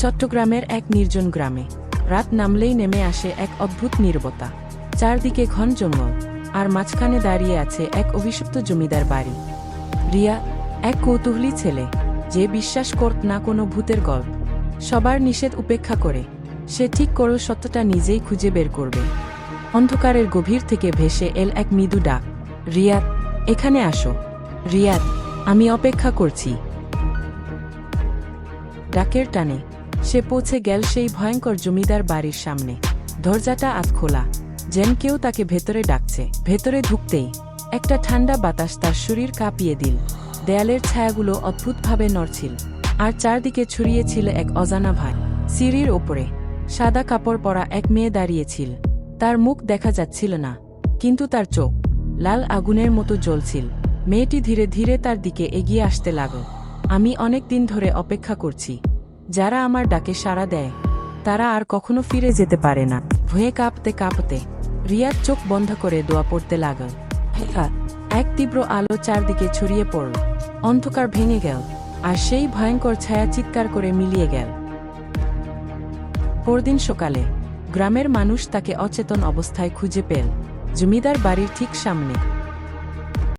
চট্টগ্রামের এক নির্জন গ্রামে রাত নামলেই নেমে আসে এক অদ্ভুত নীরবতা। চারদিকে ঘন জঙ্গল, আর মাঝখানে দাঁড়িয়ে আছে এক অভিশপ্ত জমিদার বাড়ি। রিয়া এক কৌতূহলী ছেলে, যে বিশ্বাস করত না কোনো ভূতের গল্প। সবার নিষেধ উপেক্ষা করে সে ঠিক করল সত্যটা নিজেই খুঁজে বের করবে। অন্ধকারের গভীর থেকে ভেসে এল এক মৃদু ডাক, রিয়াদ, এখানে আসো। রিয়াদ, আমি অপেক্ষা করছি। ডাকের টানে সে পৌঁছে গেল সেই ভয়ঙ্কর জমিদার বাড়ির সামনে। দরজাটা আধ খোলা, যেন কেউ তাকে ভেতরে ডাকছে। ভেতরে ঢুকতেই একটা ঠান্ডা বাতাস তার শরীর কাঁপিয়ে দিল। দেয়ালের ছায়াগুলো অদ্ভুতভাবে নড়ছিল, আর চারদিকে ছড়িয়েছিল এক অজানা ভয়। সিঁড়ির ওপরে সাদা কাপড় পরা এক মেয়ে দাঁড়িয়েছিল। তার মুখ দেখা যাচ্ছিল না, কিন্তু তার চোখ লাল আগুনের মতো জ্বলছিল। মেয়েটি ধীরে ধীরে তার দিকে এগিয়ে আসতে লাগল। আমি অনেক দিন ধরে অপেক্ষা করছি। যারা আমার ডাকে সাড়া দেয় তারা আর কখনো ফিরে যেতে পারে না। ভয়ে কাঁপতে কাঁপতে রিয়াদ চোখ বন্ধ করে দোয়া পড়তে লাগল। এক তীব্র আলো চারদিকে ছড়িয়ে পড়ল। অন্ধকার ভেঙে গেল, আর সেই ভয়ঙ্কর ছায়া চিৎকার করে মিলিয়ে গেল। পরদিন সকালে গ্রামের মানুষ তাকে অচেতন অবস্থায় খুঁজে পেল, জমিদার বাড়ির ঠিক সামনে।